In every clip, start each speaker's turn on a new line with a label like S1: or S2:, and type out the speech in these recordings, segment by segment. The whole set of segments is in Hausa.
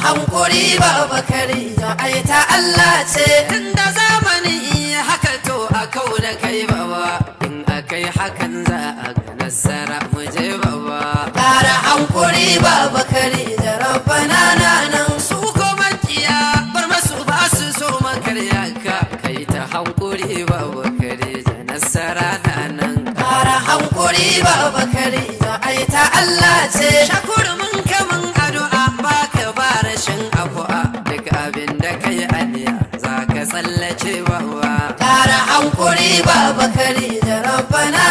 S1: hankuri baba Khadija ai ta Allah ce tunda zamani haka to a kau da kai baba in akai hakan za a ga nasara mu je baba ƙara hankuri baba Khadija rabbana nan su ko makiya bar masu ba su so makarya ka kai ta hankuri baba Khadija nasara nan ƙara hankuri baba Khadija ai ta Allah ce shakuru mun kaman addu'a baka ba rashin afu'a duk abin da kai aniya zaka tsallace baba ƙara hankuri baba Khadija rabbana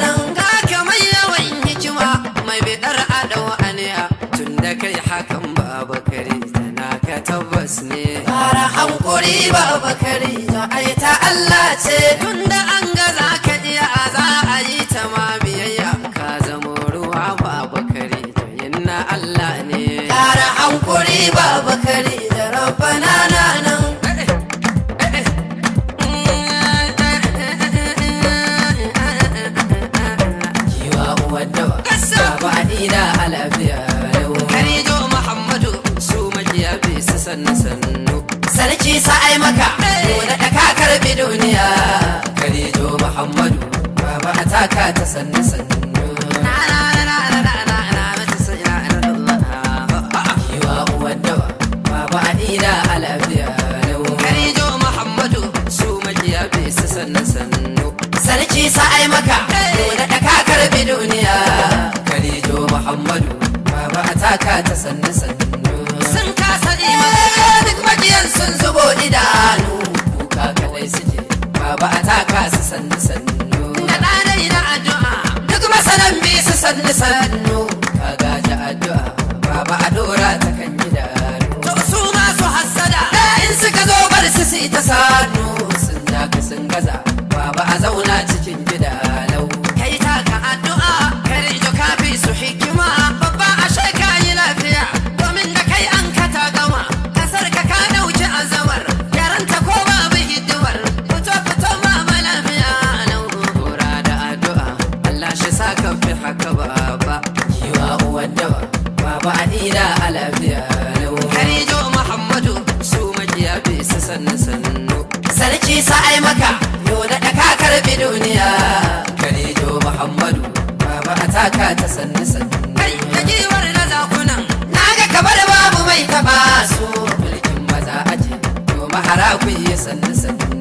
S1: nan ga kamar yawan hikima mai bidar adau aniya tunda kai hakan baba Khadija naka tabbas ne ƙara hankuri baba Khadija ai ta Allah ce tunda an ga zaka iya za a yi ta ma biyayya ka zamo ruwa baba Khadija inna Allah ne ƙara hankuri baba Khadija rabbana nan jiwa uwar dawa baba adina a lafiya Khadijo Muhammadu su makiya bi su sannu sarki sa'ai maka da ka karbi duniya Khadijo Muhammadu baba ataka ta sannu jiwa uwar dawa baba adina a lafiya Khadijo Muhammadu su makiya bi su sannu sarki sa'ai maka da ka karbi duniya Khadijo Muhammadu baba ataka ta sannu sun kasa imaka duk makiyan sun zubo idanu kuka kadai suke baba ataka su sannu da ɗanai na addu'a duk masanan bi su sannu ka gaji addu'a baba a dora ta kan gidanu to su masu hassada in suka zo bar su ta sanu sun daka sun gaza baba a zauna cikin gidanau kai taka addu'a Khadijo ka fi su hikima babba ashe ka yi lafiya domin da kai an ka ta gama kasar ka ka dauki azamar yaranta ko babu hidimar fito ma lafiya nan dora da addu'a Allah shi saka fi haka baba jiwa uwar dawa baba adina a lafiya Khadijo Muhammadu su makiya bi su sannu sarki sa'ai maka yau da ka karbi duniya Khadijo Muhammadu baba ataka ta sannu kai da jiwar na zakunan naga kabar babu mai taba su mulkin maza aje to mahara ku yi sannu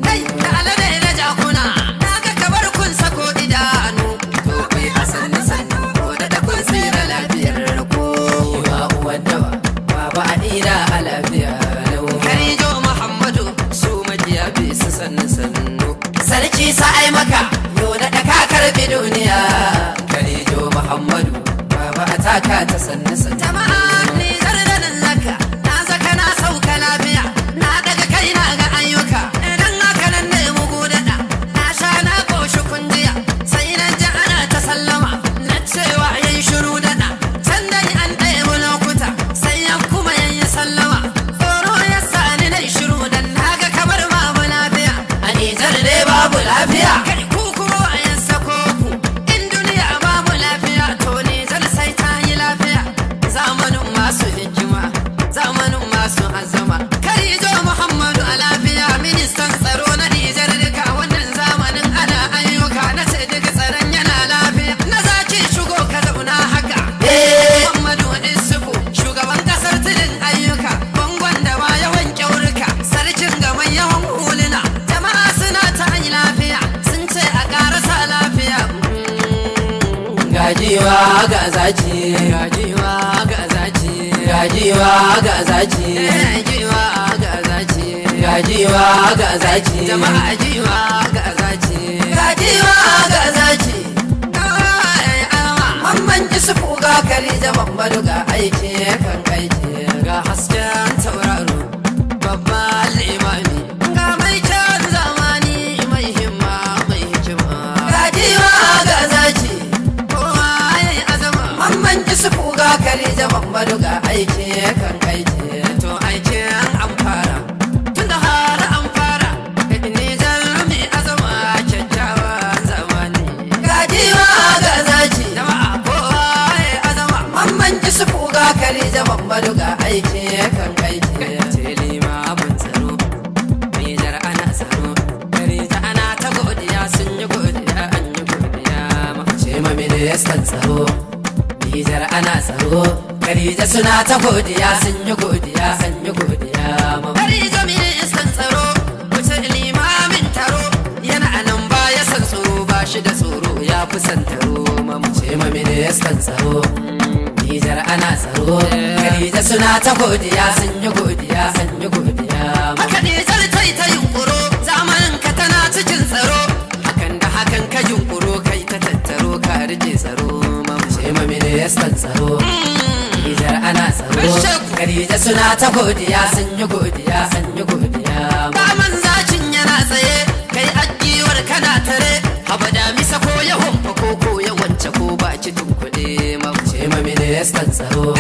S1: kai da alade na jakuna naga kabar kun sako idanu to kai a sannu ko da kun tsira lafiyar ku jiwa uwar dawa baba adina a lafiya Khadijo Muhammadu su makiya bi su sannu sarki sa'ai maka yau da ka karbi duniya Khadijo Muhammadu baba ataka ta sannu jama'a ni zardanin zaka na zaka na sauka lafiya na daga kai na ga ayyuka idan haka nan ne mu gudana na sha na koshi kunjiya sai na ji ana ta sallama na cewa yayi shiru dana can dai an ɗaya lokuta sai ya kuma yayi sallama tsoro ya sani na shiru dan naga kamar babu lafiya a Nijar dai babu lafiya kai ku kuma yan sako ku in duniya babu lafiya to Nijar sai ta yi lafiya zamanin masu hikima zamanin masu azama Khadijo Muhammadu a lafiya ministan tsaro na Nijar duka wannan zamanin ana ayyuka na ce duka tsaron yana lafiya na zaki shigo ka zauna haka Muhammadu Isufu shugaban kasar tudun ayyuka bangon da ba yawan kyaurika sarkin gaban yawan huluna jama'a suna ta yi lafiya sun ce a karasa lafiya gajiwa ga zaki gajiwa ga zaki gajiwa ga zaki gajiwa ga zaki gajiwa ga zaki jama'a jiwa ga zaki gajiwa ga zaki mamman Isufu ga Khadija Muhammadu ga aiki kan aiki ga hasken tauraro babban limami ga mai kyan zamani mai himma mai hikima gajiwa ga zaki kowa yayi azama mamman Isufu ga Khadija Muhammadu ga aiki kan aiki to aikin an fara tunda har an fara Nijar mai azama kyakkyawan zamani gajiwa ga zaki jama'a kowa yayi azama mamman Isufu ga Khadija Muhammadu ga aiki kan aiki. Ce limamin tsaro, Nijar ana tsaro, Khadija ana ta godiya sun yi godiya an yi godiya. Ce ma ministan tsaro, Nijar ana tsaro, Khadija suna ta godiya sun yi godiya an yi godiya. Khadija ministan tsaro, wuce limamin taro, yana nan baya san tsoro ba shi da tsoro ya fi san taro. Ce ma ministan tsaro, Nijar ana tsaro, Khadija suna ta godiya sun yi godiya an yi godiya. Khadijar ta yi ta yunkuro zamanin ka tana cikin tsaro, hakan da hakan ka yunkuro kai ta tattaro ka rike tsaro. Ce ma ministan tsaro, Nijar ana tsaro, Khadija suna ta godiya sun yi godiya an yi godiya. Daman zakin yana tsaye kai agiwar kana tare, haba da misa ko ya homfa ko ya wance ko ba ci tunkuɗe. Ce ma ministan tsaro,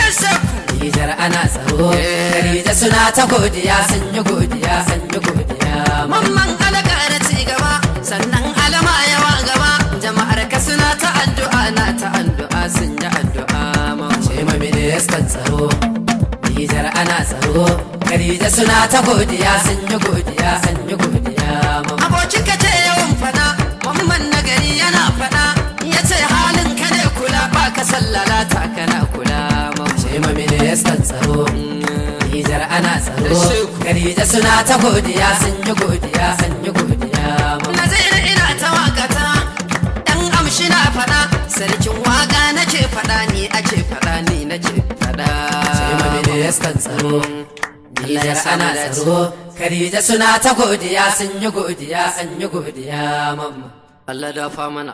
S1: Nijar ana tsaro, Khadija suna ta godiya sun yi godiya an yi godiya. Mamman alaka na ci gaba sannan alama yawa gaba, jama'ar ka suna ta addu'a na ta addu'a sun yi addu'a. Ce ma ministan tsaro, Nijar ana tsaro, Khadija suna ta godiya sun yi godiya an yi godiya. Abokin ka ce yawan fada, mamman nagari yana fada, ya ce halin ka ne kula ba ka sallalata kana kula. Ce ma ministan tsaro, Nijar ana tsaro, Khadija suna ta godiya sun yi godiya an yi godiya. Nazir ina ta wakata, dan amshi na fada, sarkin waka nake fada ni ake fada ni nake fada. Ce ma ministan tsaro, Nijar ana tsaro, Khadija suna ta godiya sun yi godiya an yi godiya. Allah da fa mana.